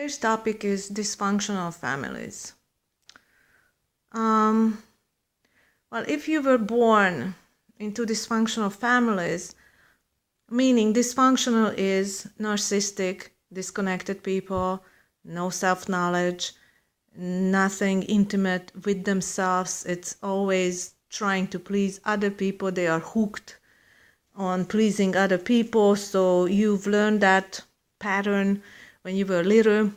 Today's topic is dysfunctional families. Well, if you were born into dysfunctional families, meaning dysfunctional is narcissistic, disconnected people, no self-knowledge, nothing intimate with themselves. It's always trying to please other people. They are hooked on pleasing other people. So you've learned that pattern when you were little.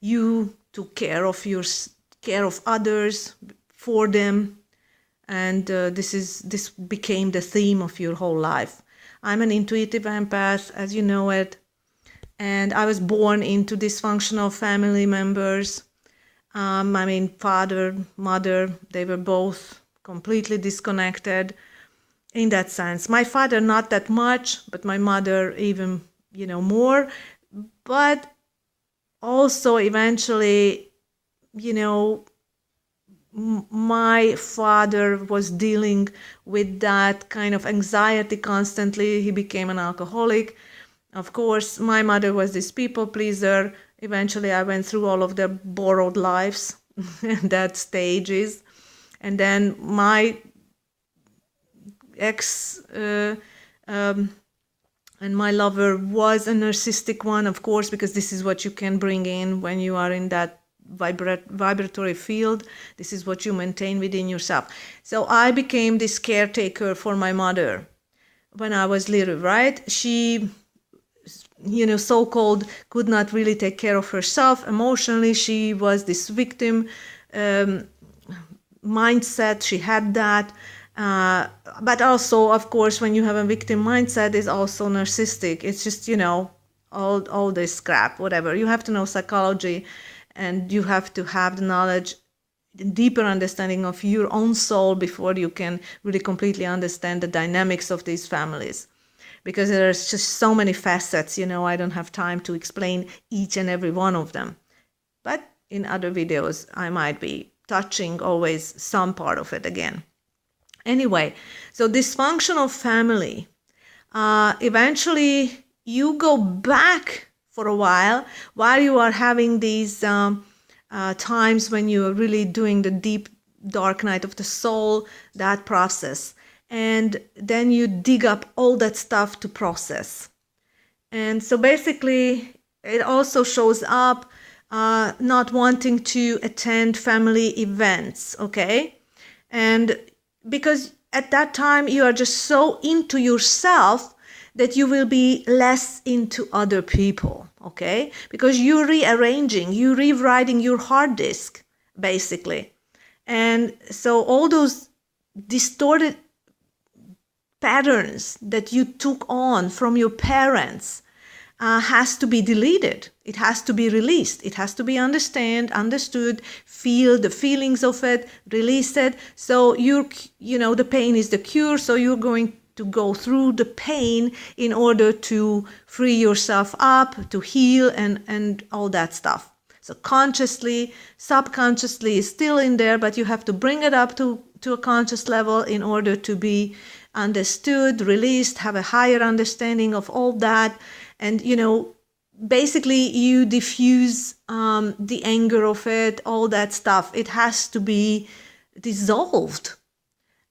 You took care of others for them, and this became the theme of your whole life. I'm an intuitive empath, as you know it, and I was born into dysfunctional family members. Father, mother, they were both completely disconnected in that sense. My father, not that much, but my mother even, more. But also eventually, my father was dealing with that kind of anxiety constantly. He became an alcoholic. Of course, my mother was this people pleaser. Eventually, I went through all of their borrowed lives and that stages. And then my ex and my lover was a narcissistic one, of course, because this is what you can bring in when you are in that vibratory field. This is what you maintain within yourself. So I became this caretaker for my mother when I was little, right? She, so-called could not really take care of herself emotionally. She was this victim mindset. She had that. But also, of course, when you have a victim mindset, is also narcissistic. It's just, all this crap, whatever. You have to know psychology, and you have to have the knowledge, the deeper understanding of your own soul before you can really completely understand the dynamics of these families. Because there's just so many facets, I don't have time to explain each and every one of them. But in other videos, I might be touching always some part of it again. Anyway, so dysfunctional family, eventually you go back for a while you are having these times when you are really doing the deep dark night of the soul, that process. And then you dig up all that stuff to process. And so basically it also shows up not wanting to attend family events, okay? And because at that time you are just so into yourself that you will be less into other people, okay? Because you're rearranging, you're rewriting your hard disk, basically. And so all those distorted patterns that you took on from your parents has to be deleted. It has to be released. It has to be understood, feel the feelings of it, release it. So the pain is the cure. So you're going to go through the pain in order to free yourself up, to heal, and all that stuff. So consciously, subconsciously is still in there, but you have to bring it up to a conscious level in order to be understood, released, have a higher understanding of all that. And, basically you diffuse the anger of it, all that stuff. It has to be dissolved.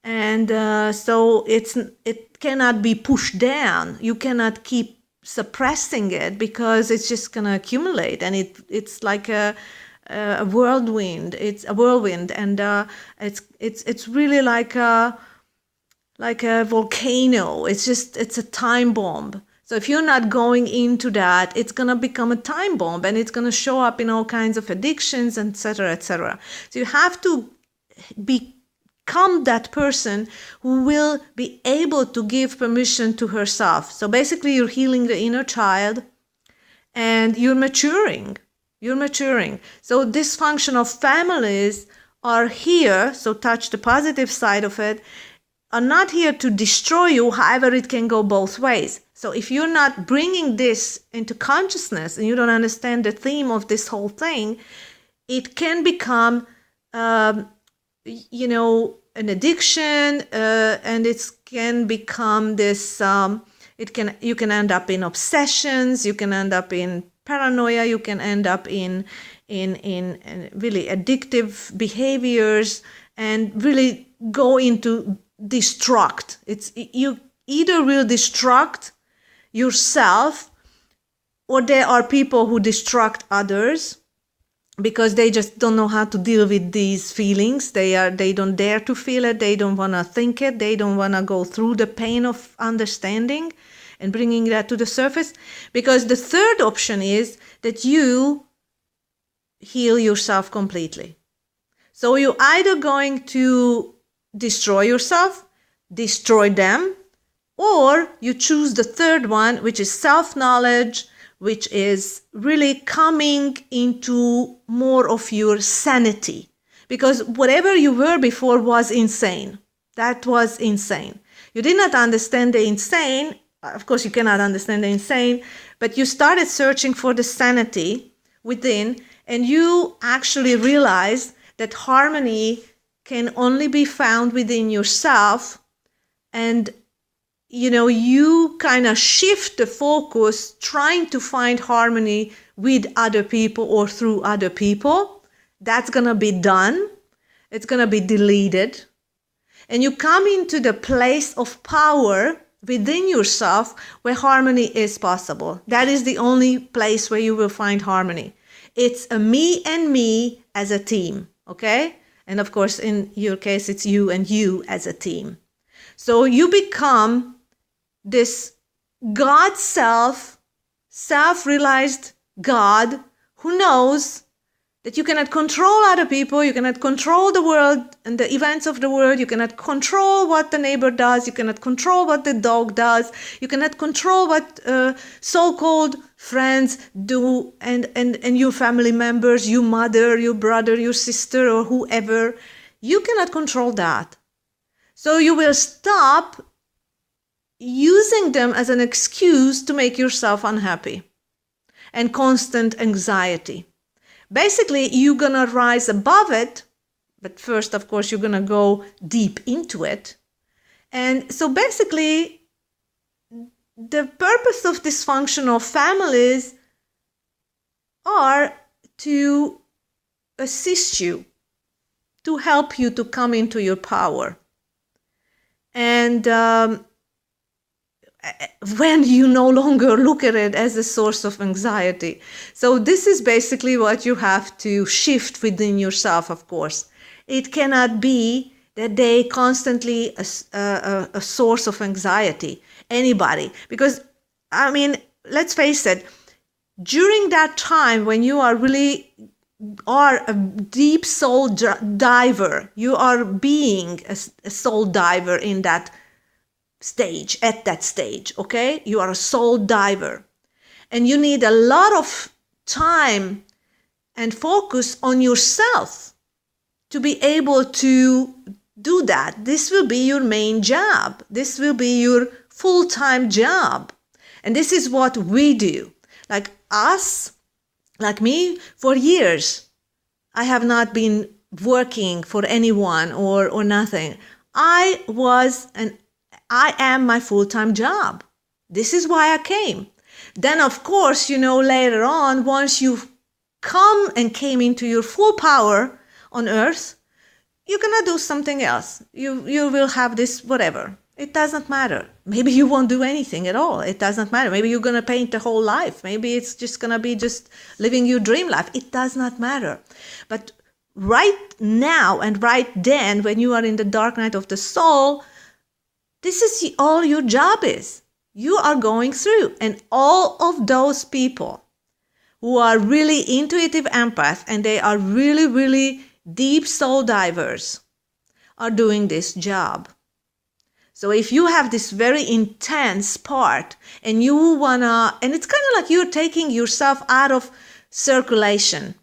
And so it cannot be pushed down. You cannot keep suppressing it because it's just going to accumulate. And it's like a whirlwind. It's a whirlwind. And it's really like a volcano. It's a time bomb. So if you're not going into that, it's going to become a time bomb, and it's going to show up in all kinds of addictions, etc., etc. So you have to become that person who will be able to give permission to herself. So basically you're healing the inner child and you're maturing. So dysfunctional families are here, so touch the positive side of it, are not here to destroy you. However, it can go both ways. So if you're not bringing this into consciousness and you don't understand the theme of this whole thing, it can become, an addiction, and it can become this. You can end up in obsessions. You can end up in paranoia. You can end up in really addictive behaviors and really go into destruct. You either will destruct yourself, or there are people who destruct others because they just don't know how to deal with these feelings. They don't dare to feel it. They don't want to think it. They don't want to go through the pain of understanding and bringing that to the surface. Because the third option is that you heal yourself completely. So you're either going to destroy yourself, destroy them, or you choose the third one, which is self-knowledge, which is really coming into more of your sanity. Because whatever you were before was insane. That was insane. You did not understand the insane. Of course, you cannot understand the insane, but you started searching for the sanity within, and you actually realized that harmony can only be found within yourself. And you kind of shift the focus trying to find harmony with other people or through other people. That's going to be done. It's going to be deleted. And you come into the place of power within yourself where harmony is possible. That is the only place where you will find harmony. It's a me and me as a team, okay? And of course, in your case, it's you and you as a team. So you become this God self-realized God who knows that you cannot control other people, you cannot control the world and the events of the world, you cannot control what the neighbor does, you cannot control what the dog does, you cannot control what so-called friends do, and your family members, your mother, your brother, your sister, or whoever. You cannot control that. So you will stop using them as an excuse to make yourself unhappy and constant anxiety. Basically, you're going to rise above it, but first, of course, you're going to go deep into it. And so basically, the purpose of dysfunctional families are to assist you, to help you to come into your power. And when you no longer look at it as a source of anxiety. So this is basically what you have to shift within yourself, of course. It cannot be that they constantly a source of anxiety, anybody. Because, let's face it, during that time when you are really a deep soul diver, you are being a soul diver in that stage, at that stage, okay? You are a soul diver. And you need a lot of time and focus on yourself to be able to do that. This will be your main job. This will be your full-time job. And this is what we do. Like us, like me, for years, I have not been working for anyone or nothing. I am my full-time job. This is why I came. Then, of course, later on, once you come and came into your full power on earth, you're going to do something else. You will have this, whatever. It doesn't matter. Maybe you won't do anything at all. It doesn't matter. Maybe you're going to paint the whole life. Maybe it's just going to be just living your dream life. It does not matter. But right now and right then, when you are in the dark night of the soul, this is all your job is. You are going through. And all of those people who are really intuitive empath and they are really, really deep soul divers are doing this job. So if you have this very intense part and you wanna, and it's kind of like you're taking yourself out of circulation.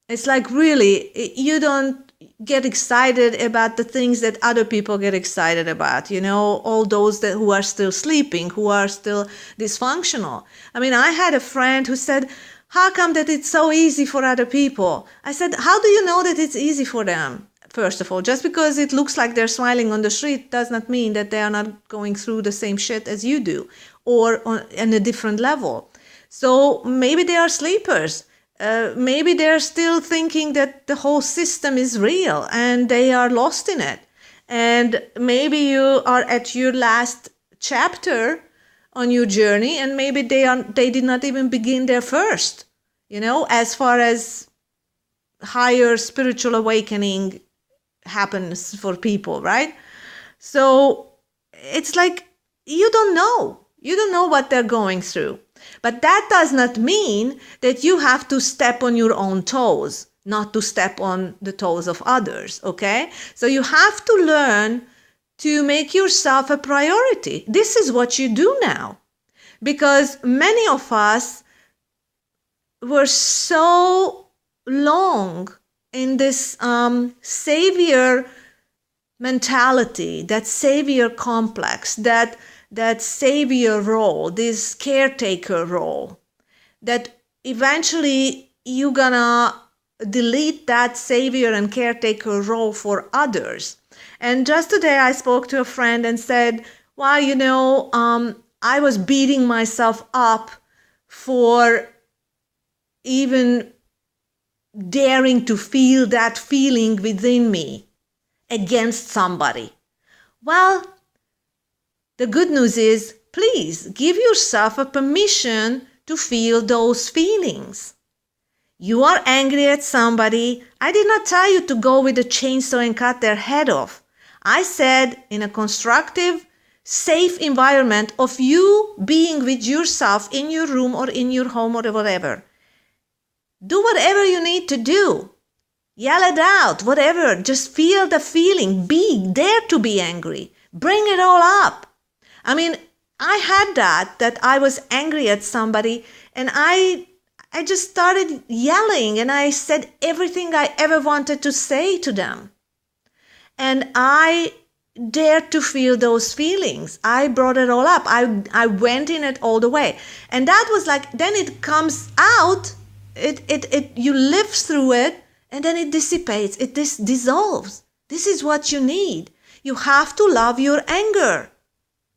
It's like really, you don't get excited about the things that other people get excited about, all those who are still sleeping, who are still dysfunctional. I had a friend who said, how come that it's so easy for other people? I said, how do you know that it's easy for them? First of all, just because it looks like they're smiling on the street does not mean that they are not going through the same shit as you do or on a different level. So maybe they are sleepers. Maybe they're still thinking that the whole system is real and they are lost in it. And maybe you are at your last chapter on your journey, and maybe they did not even begin their first, as far as higher spiritual awakening happens for people, right? So it's like you don't know what they're going through. But that does not mean that you have to step on your own toes, not to step on the toes of others, okay? So you have to learn to make yourself a priority. This is what you do now. Because many of us were so long in this savior mentality, that savior complex, that savior role, this caretaker role, that eventually you're gonna delete that savior and caretaker role for others. And just today I spoke to a friend and said, well, I was beating myself up for even daring to feel that feeling within me against somebody. Well, the good news is, please give yourself a permission to feel those feelings. You are angry at somebody. I did not tell you to go with a chainsaw and cut their head off. I said in a constructive, safe environment of you being with yourself in your room or in your home or whatever. Do whatever you need to do. Yell it out, whatever. Just feel the feeling. Dare to be angry. Bring it all up. I mean, I had that I was angry at somebody, and I just started yelling, and I said everything I ever wanted to say to them. And I dared to feel those feelings. I brought it all up. I went in it all the way. And that was like, then it comes out, you live through it, and then it dissipates, it dissolves. This is what you need. You have to love your anger.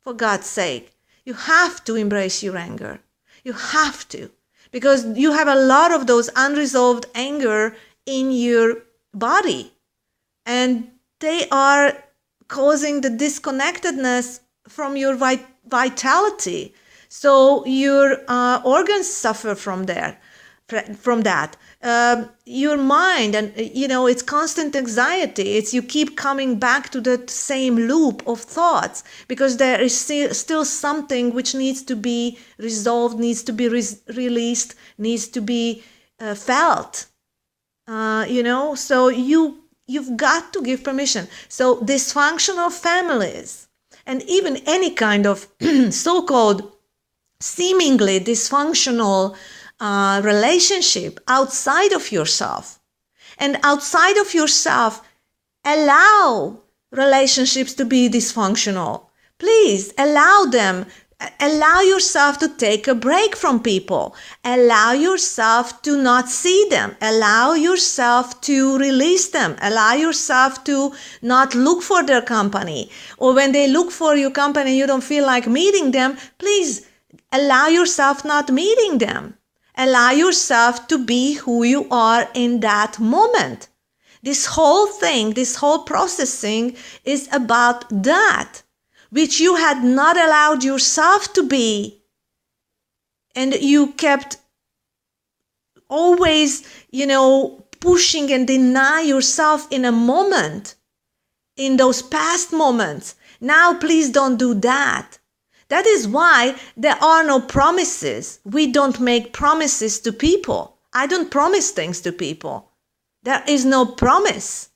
For God's sake, you have to embrace your anger. You have to, because you have a lot of those unresolved anger in your body, and they are causing the disconnectedness from your vitality. So your organs suffer from that. Your mind, and it's constant anxiety. It's you keep coming back to that same loop of thoughts because there is still something which needs to be resolved, needs to be released, needs to be felt. So you've got to give permission. So dysfunctional families, and even any kind of so-called seemingly dysfunctional relationship outside of yourself. And outside of yourself, allow relationships to be dysfunctional. Please allow them. Allow yourself to take a break from people. Allow yourself to not see them. Allow yourself to release them. Allow yourself to not look for their company. Or when they look for your company, you don't feel like meeting them. Please allow yourself not meeting them. Allow yourself to be who you are in that moment. This whole thing, this whole processing is about that, which you had not allowed yourself to be. And you kept always, pushing and deny yourself in a moment, in those past moments. Now, please don't do that. That is why there are no promises. We don't make promises to people. I don't promise things to people. There is no promise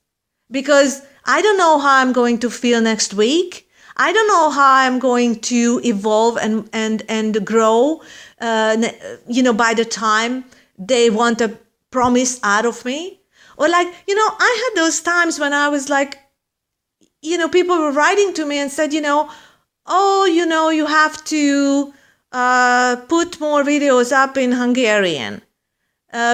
because I don't know how I'm going to feel next week. I don't know how I'm going to evolve and grow, by the time they want a promise out of me. Or I had those times when I was like, people were writing to me and said, you have to put more videos up in Hungarian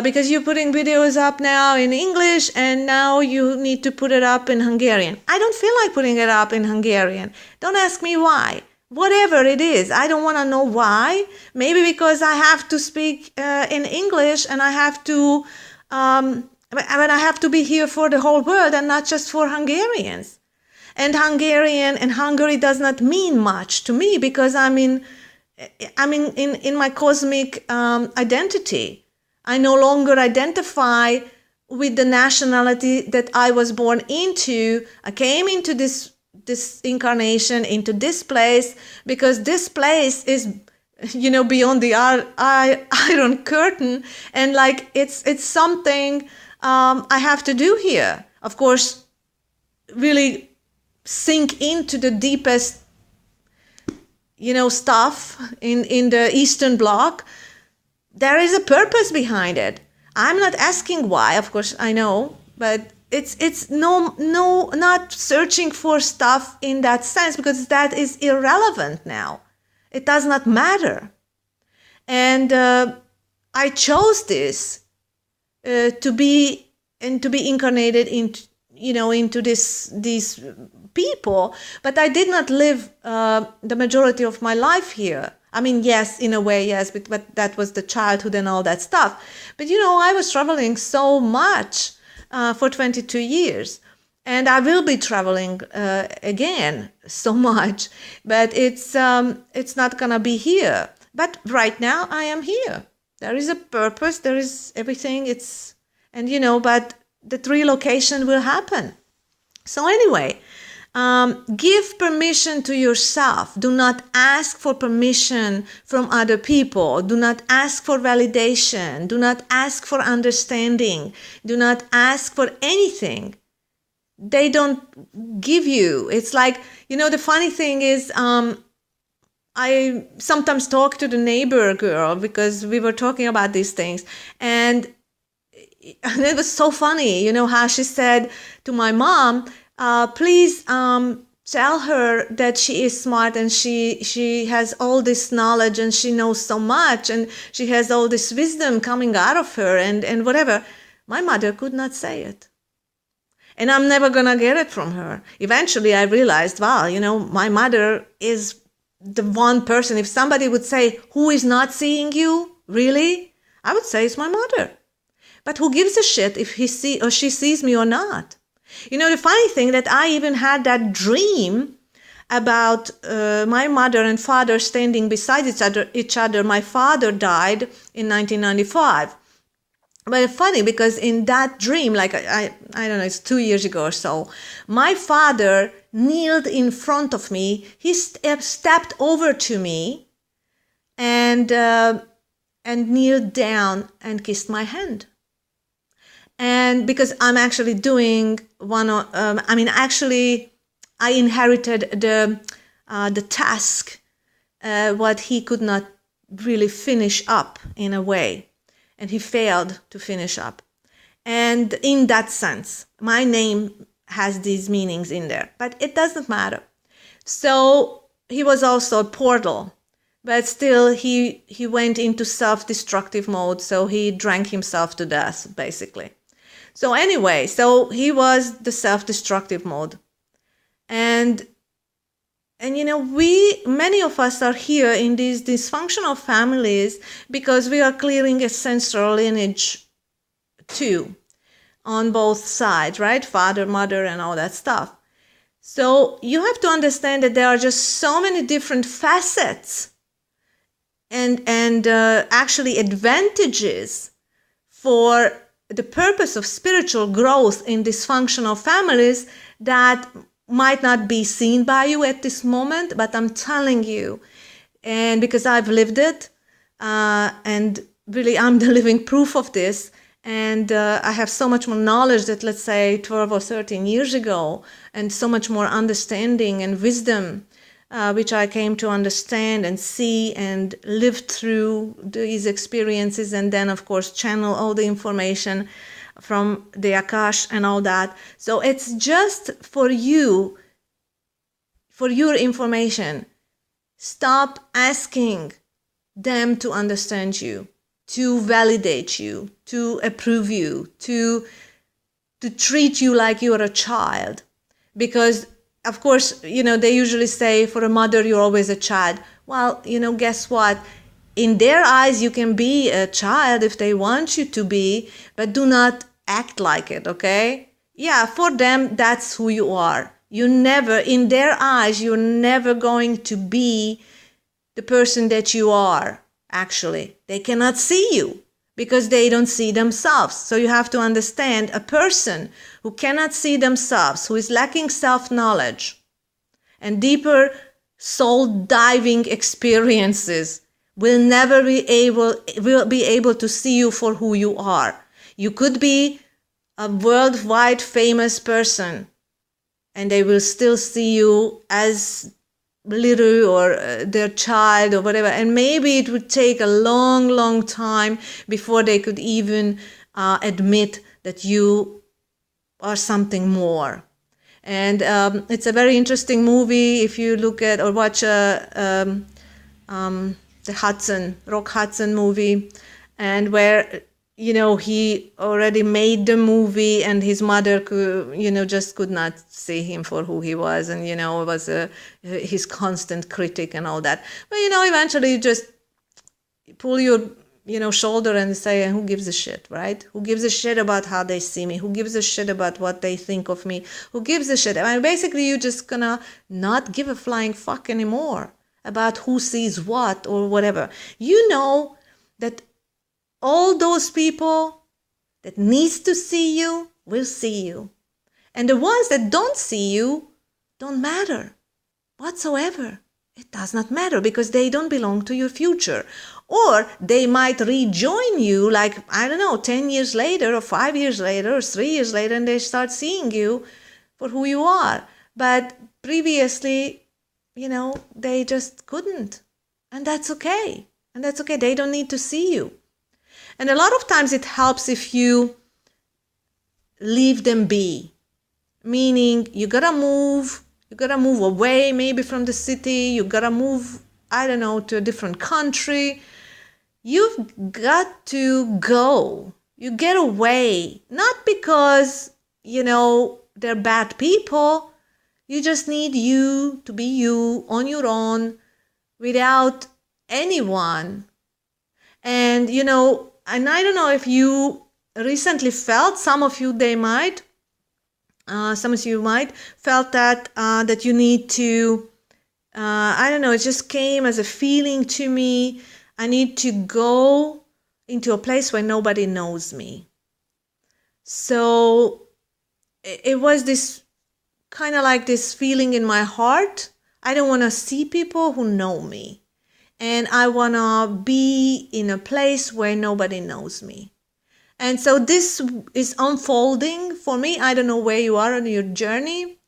because you're putting videos up now in English and now you need to put it up in Hungarian. I don't feel like putting it up in Hungarian. Don't ask me why. Whatever it is, I don't want to know why. Maybe because I have to speak in English, and I have to, I have to be here for the whole world and not just for Hungarians. And Hungary does not mean much to me because in my cosmic identity. I no longer identify with the nationality that I was born into. I came into this incarnation, into this place, because this place is, beyond the iron curtain, and like it's something I have to do here. Of course, really sink into the deepest, stuff in the Eastern Bloc. There is a purpose behind it. I'm not asking why, of course I know, but it's not searching for stuff in that sense, because that is irrelevant now. It does not matter. And I chose this to be incarnated into these people, but I did not live the majority of my life here. I mean, yes, in a way, yes, but that was the childhood and all that stuff. But I was traveling so much for 22 years, and I will be traveling again so much, but it's not gonna be here. But right now I am here. There is a purpose, there is everything. But the relocation will happen. So anyway, give permission to yourself. Do not ask for permission from other people. Do not ask for validation. Do not ask for understanding. Do not ask for anything. They don't give you. It's like, the funny thing is, I sometimes talk to the neighbor girl because we were talking about these things. And it was so funny, how she said to my mom, please tell her that she is smart and she has all this knowledge and she knows so much and she has all this wisdom coming out of her and whatever. My mother could not say it. And I'm never going to get it from her. Eventually I realized, wow, my mother is the one person. If somebody would say, who is not seeing you? Really? I would say it's my mother. But who gives a shit if he or she sees me or not? The funny thing that I even had that dream about my mother and father standing beside each other. My father died in 1995. But funny, because in that dream, like I don't know, it's 2 years ago or so, my father kneeled in front of me. He stepped over to me and kneeled down and kissed my hand. And because I'm actually doing I inherited the task, what he could not really finish up in a way. And he failed to finish up. And in that sense, my name has these meanings in there, but it doesn't matter. So he was also a portal, but still he went into self-destructive mode. So he drank himself to death, basically. So anyway, so he was the self-destructive mode. And many of us are here in these dysfunctional families because we are clearing ancestral lineage too, on both sides, right? Father, mother, and all that stuff. So you have to understand that there are just so many different facets and actually advantages for the purpose of spiritual growth in dysfunctional families that might not be seen by you at this moment, but I'm telling you, and because I've lived it, and really I'm the living proof of this, and I have so much more knowledge that, let's say, 12 or 13 years ago, and so much more understanding and wisdom, which I came to understand and see and live through these experiences, and then, of course, channel all the information from the Akash and all that. So it's just for you, for your information. Stop asking them to understand you, to validate you, to approve you, to treat you like you're a child. Because of course, they usually say for a mother, you're always a child. Well, guess what? In their eyes, you can be a child if they want you to be, but do not act like it, okay? Yeah, for them, that's who you are. You never, in their eyes, you're never going to be the person that you are, actually. They cannot see you because they don't see themselves. So you have to understand, a person who cannot see themselves, who is lacking self-knowledge and deeper soul-diving experiences, will never be able to see you for who you are. You could be a worldwide famous person, and they will still see you as little or their child or whatever. And maybe it would take a long, long time before they could even admit that you are something more. And it's a very interesting movie if you look at or watch the Rock Hudson movie, and where he already made the movie, and his mother could, just could not see him for who he was, and it was his constant critic and all that. But eventually you just pull your shoulder and say, who gives a shit, right? Who gives a shit about how they see me? Who gives a shit about what they think of me? Who gives a shit? I mean, basically you're just gonna not give a flying fuck anymore about who sees what or whatever. You know that all those people that needs to see you will see you. And the ones that don't see you don't matter whatsoever. It does not matter because they don't belong to your future. Or they might rejoin you, like, I don't know, 10 years later or 5 years later or 3 years later, and they start seeing you for who you are. But previously, they just couldn't. And that's okay. And that's okay. They don't need to see you. And a lot of times it helps if you leave them be. Meaning you gotta move away maybe from the city. You gotta move, I don't know, to a different country. You've got to go. You get away. Not because, they're bad people. You just need you to be you on your own without anyone. And, and I don't know if you recently felt, some of you might felt that you need to, I don't know, it just came as a feeling to me. I need to go into a place where nobody knows me. So it was this kind of like this feeling in my heart. I don't want to see people who know me. And I want to be in a place where nobody knows me. And so this is unfolding for me. I don't know where you are on your journey.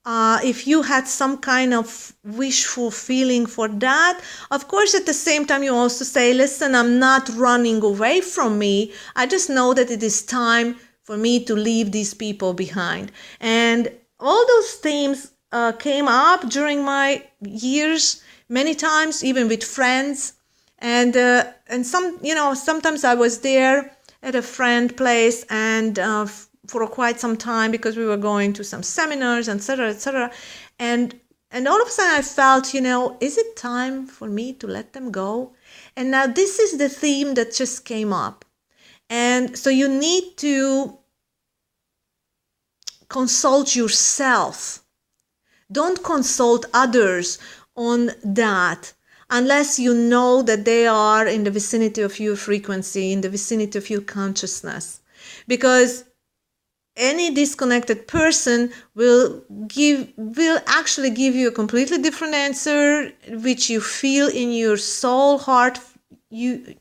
If you had some kind of wishful feeling for that, of course, at the same time, you also say, listen, I'm not running away from me. I just know that it is time for me to leave these people behind. And all those themes came up during my years, many times, even with friends. And sometimes I was there at a friend place and for quite some time because we were going to some seminars, etc., etc. And all of a sudden I felt, is it time for me to let them go? And now this is the theme that just came up. And so you need to consult yourself. Don't consult others on that unless you know that they are in the vicinity of your frequency, in the vicinity of your consciousness. Because any disconnected person will actually give you a completely different answer, which you feel in your soul heart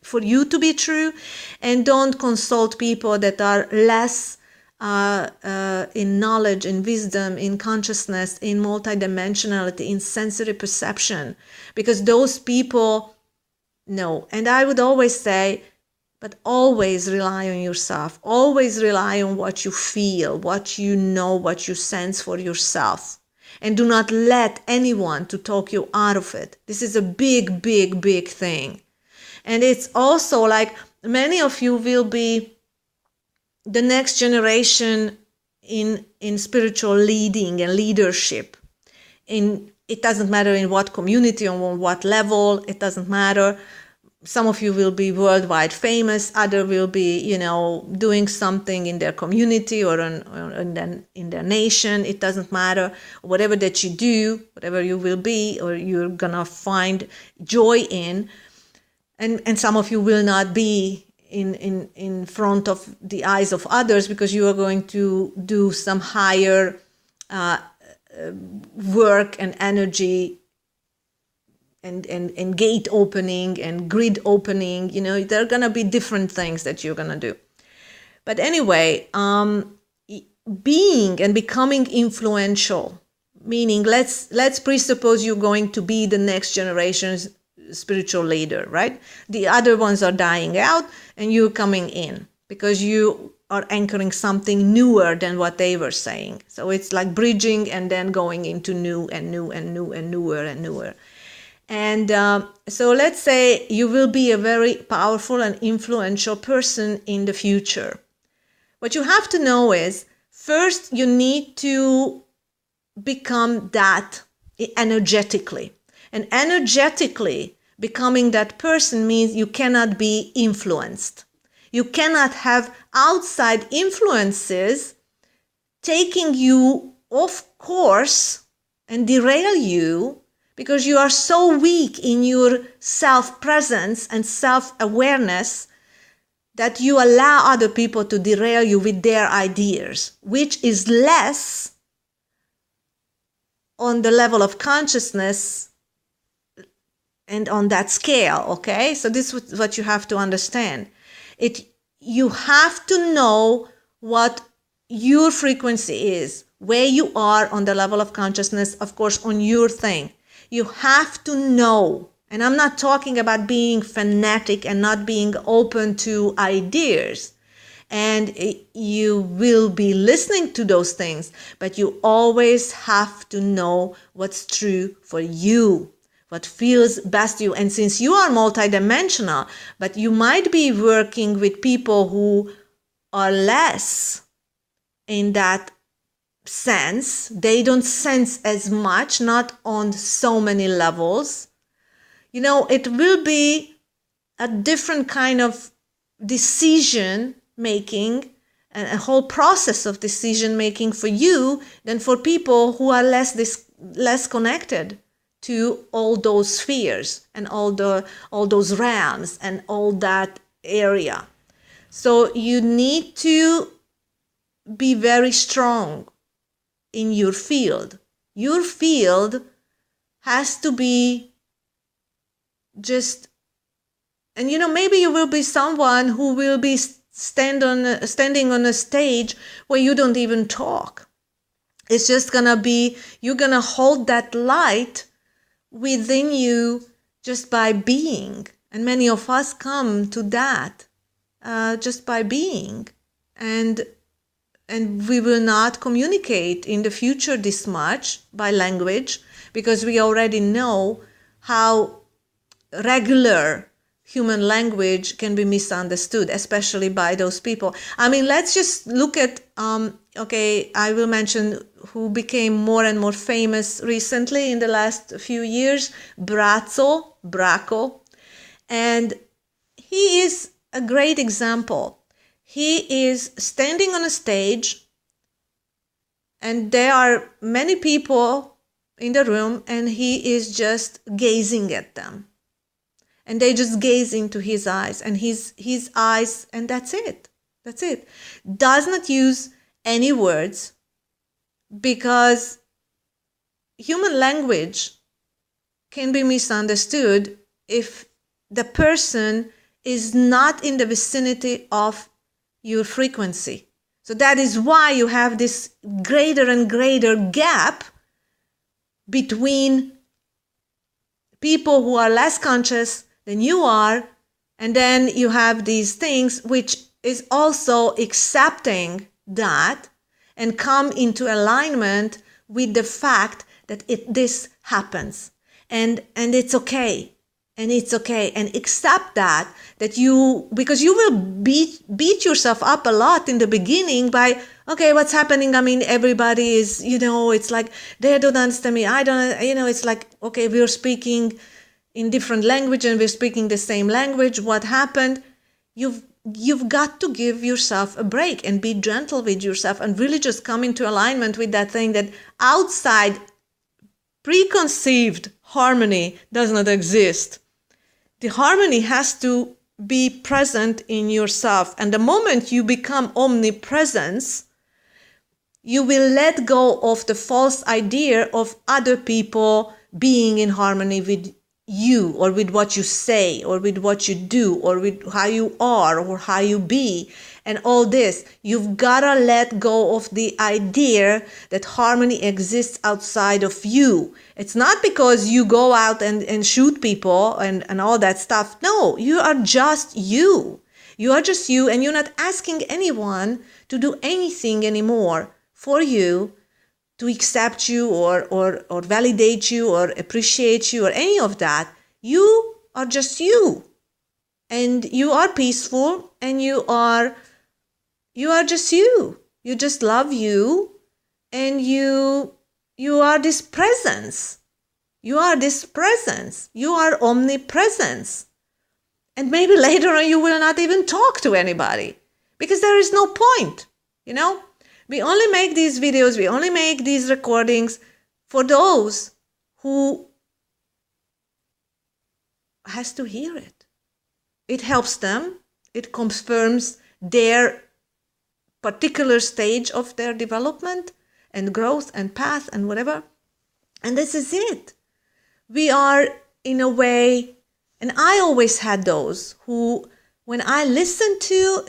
for you to be true. And don't consult people that are less in knowledge, in wisdom, in consciousness, in multidimensionality, in sensory perception, because those people know. And I would always say, but always rely on yourself. Always rely on what you feel, what you know, what you sense for yourself. And do not let anyone to talk you out of it. This is a big, big, big thing. And it's also like many of you will be the next generation in spiritual leading and leadership. it doesn't matter in what community or on what level, it doesn't matter. Some of you will be worldwide famous, other will be, doing something in their community or in their nation. It doesn't matter. Whatever that you do, whatever you will be, or you're gonna find joy in, and some of you will not be in front of the eyes of others because you are going to do some higher work and energy and gate opening and grid opening. There are going to be different things that you're going to do. But anyway, being and becoming influential, meaning let's presuppose you're going to be the next generation's spiritual leader, right? The other ones are dying out and you're coming in because you are anchoring something newer than what they were saying. So it's like bridging and then going into new and new and new and newer and newer. And so let's say you will be a very powerful and influential person in the future. What you have to know is, first you need to become that energetically. And energetically becoming that person means you cannot be influenced. You cannot have outside influences taking you off course and derail you, because you are so weak in your self-presence and self-awareness that you allow other people to derail you with their ideas, which is less on the level of consciousness and on that scale, okay? So this is what you have to understand. You have to know what your frequency is, where you are on the level of consciousness, of course, on your thing. You have to know, and I'm not talking about being fanatic and not being open to ideas. And you will be listening to those things, but you always have to know what's true for you, what feels best to you. And since you are multidimensional, but you might be working with people who are less in that sense, they don't sense as much, not on so many levels, it will be a different kind of decision making and a whole process of decision making for you than for people who are less connected to all those spheres and all those realms and all that area. So you need to be very strong in your field. Your field has to be just, and maybe you will be someone who will be standing on a stage where you don't even talk. It's just gonna be, you're gonna hold that light within you just by being. And many of us come to that just by being. And we will not communicate in the future this much by language, because we already know how regular human language can be misunderstood, especially by those people. I mean, let's just look at, I will mention who became more and more famous recently in the last few years, Brako. And he is a great example. He is standing on a stage and there are many people in the room and he is just gazing at them. And they just gaze into his eyes and his eyes, and that's it. That's it. Does not use any words, because human language can be misunderstood if the person is not in the vicinity of your frequency. So that is why you have this greater and greater gap between people who are less conscious than you are, and then you have these things which is also accepting that and come into alignment with the fact that this happens, and it's okay. And it's okay. And accept that because you will beat yourself up a lot in the beginning by, okay, what's happening? I mean, everybody is, it's like they don't understand me. I don't, it's like, okay, we're speaking in different language and we're speaking the same language. What happened? You've got to give yourself a break and be gentle with yourself and really just come into alignment with that thing that outside preconceived harmony does not exist. The harmony has to be present in yourself. And the moment you become omnipresence, you will let go of the false idea of other people being in harmony with you, or with what you say, or with what you do, or with how you are, or how you be, and all this. You've got to let go of the idea that harmony exists outside of you. It's not because you go out and shoot people and all that stuff. No, you are just you. You are just you, and you're not asking anyone to do anything anymore for you, to accept you or validate you or appreciate you or any of that. You are just you. And you are peaceful, and you are just you. You just love you, and you are this presence. You are this presence. You are omnipresence. And maybe later on you will not even talk to anybody because there is no point, We only make these videos, we only make these recordings for those who has to hear it. It helps them. It confirms their particular stage of their development and growth and path and whatever. And this is it. We are, in a way, and I always had those who, when I listened to,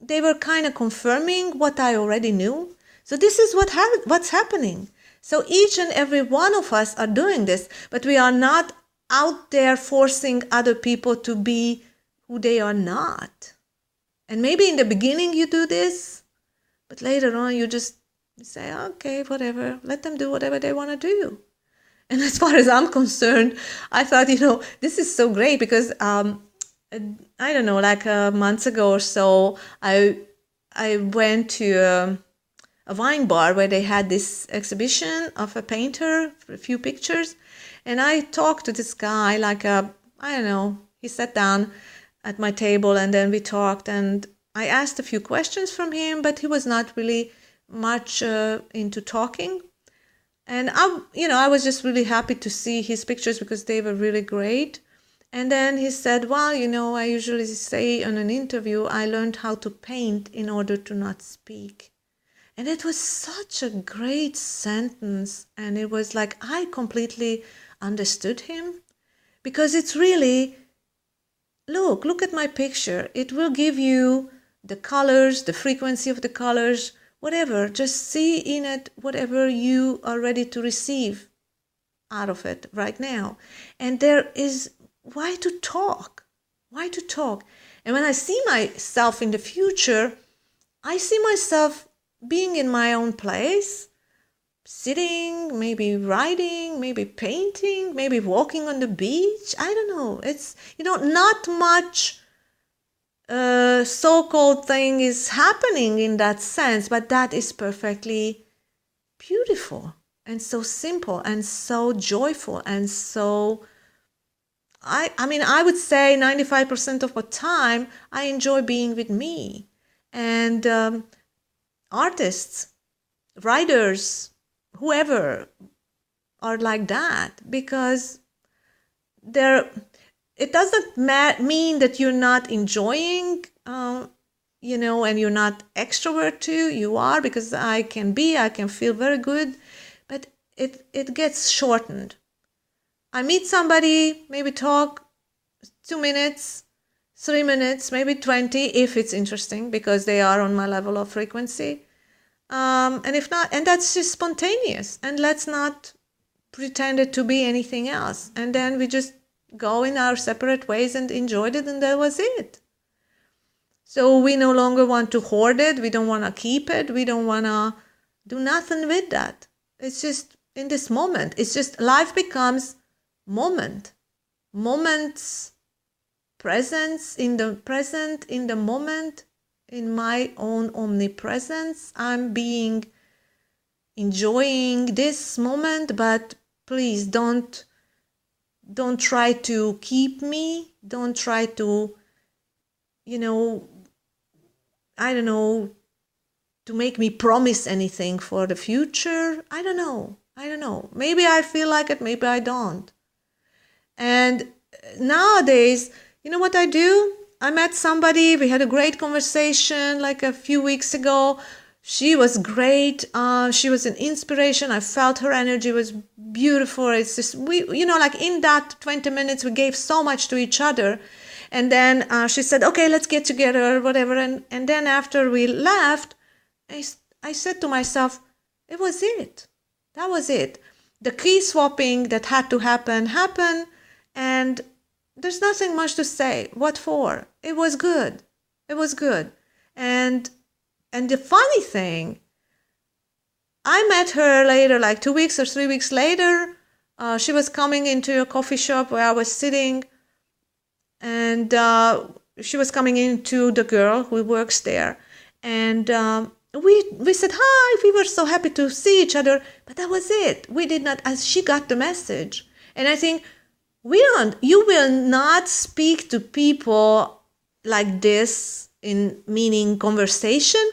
they were kind of confirming what I already knew. So this is what's happening. So each and every one of us are doing this, but we are not out there forcing other people to be who they are not. And maybe in the beginning you do this, but later on you just say, okay, whatever, let them do whatever they want to do. And as far as I'm concerned, I thought, this is so great because I don't know, like months ago or so, I went to a wine bar where they had this exhibition of a painter, a few pictures, and I talked to this guy he sat down at my table and then we talked, and I asked a few questions from him, but he was not really much into talking. And I was just really happy to see his pictures because they were really great. And then he said, well, I usually say in an interview, I learned how to paint in order to not speak. And it was such a great sentence. And it was like, I completely understood him, because it's really, look at my picture. It will give you the colors, the frequency of the colors, whatever. Just see in it whatever you are ready to receive out of it right now. And there is, why to talk? Why to talk? And when I see myself in the future, I see myself being in my own place, sitting, maybe writing, maybe painting, maybe walking on the beach. I don't know. It's, not much so-called thing is happening in that sense, but that is perfectly beautiful and so simple and so joyful and so, I would say 95% of the time I enjoy being with me. And artists, writers, whoever are like that, because it doesn't mean that you're not enjoying, and you're not extrovert too. You are, because I can feel very good, but it gets shortened. I meet somebody, maybe talk 2 minutes, 3 minutes, maybe 20, if it's interesting, because they are on my level of frequency. And if not, and that's just spontaneous, and let's not pretend it to be anything else. And then we just go in our separate ways and enjoyed it, and that was it. So we no longer want to hoard it. We don't want to keep it. We don't want to do nothing with that. It's just in this moment. It's just life becomes moment. moments, presence in the present, in the moment, in my own omnipresence. I'm enjoying this moment, but please don't try to keep me. Don't try to, I don't know, to make me promise anything for the future. I don't know. Maybe I feel like it, maybe I don't. And nowadays, you know what I do? I met somebody, we had a great conversation like a few weeks ago. She was great. She was an inspiration. I felt her energy was beautiful. It's just, like in that 20 minutes, we gave so much to each other. And then she said, okay, let's get together or whatever. And then after we left, I said to myself, it was it. That was it. The key swapping that had to happen happened. And there's nothing much to say. What for? It was good. And the funny thing, I met her later, like 2 weeks or 3 weeks later. She was coming into a coffee shop where I was sitting. And she was coming into the girl who works there. And we said hi. We were so happy to see each other. But that was it. We did not, as she got the message. And I think, you will not speak to people like this in meaning conversation,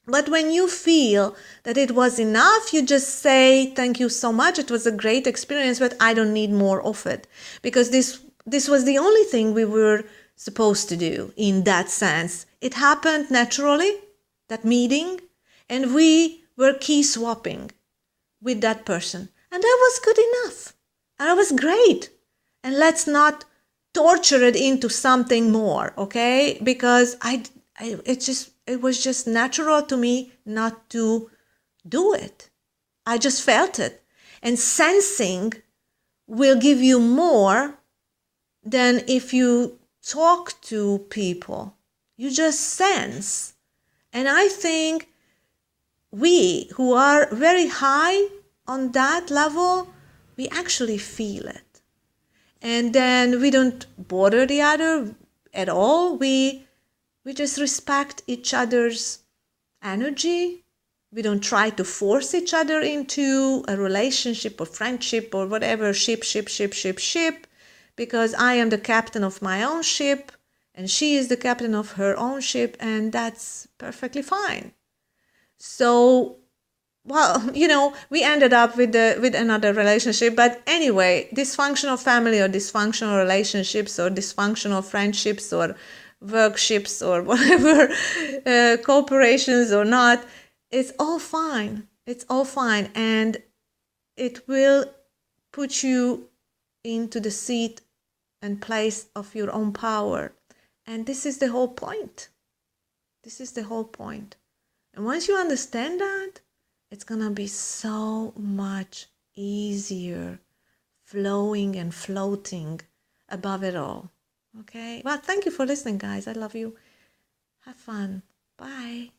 but when you feel that it was enough, you just say, thank you so much. It was a great experience, but I don't need more of it, because this was the only thing we were supposed to do in that sense. It happened naturally, that meeting, and we were key swapping with that person. And that was good enough. And it was great. And let's not torture it into something more, okay? Because it was just natural to me not to do it. I just felt it. And sensing will give you more than if you talk to people. You just sense. And I think we who are very high on that level, we actually feel it. And then we don't bother the other at all. We just respect each other's energy. We don't try to force each other into a relationship or friendship or whatever, ship, because I am the captain of my own ship and she is the captain of her own ship, and that's perfectly fine. So, well, we ended up with another relationship. But anyway, dysfunctional family or dysfunctional relationships or dysfunctional friendships or workships or whatever, cooperations or not, it's all fine. It's all fine. And it will put you into the seat and place of your own power. And this is the whole point. And once you understand that, it's going to be so much easier flowing and floating above it all. Okay? Well, thank you for listening, guys. I love you. Have fun. Bye.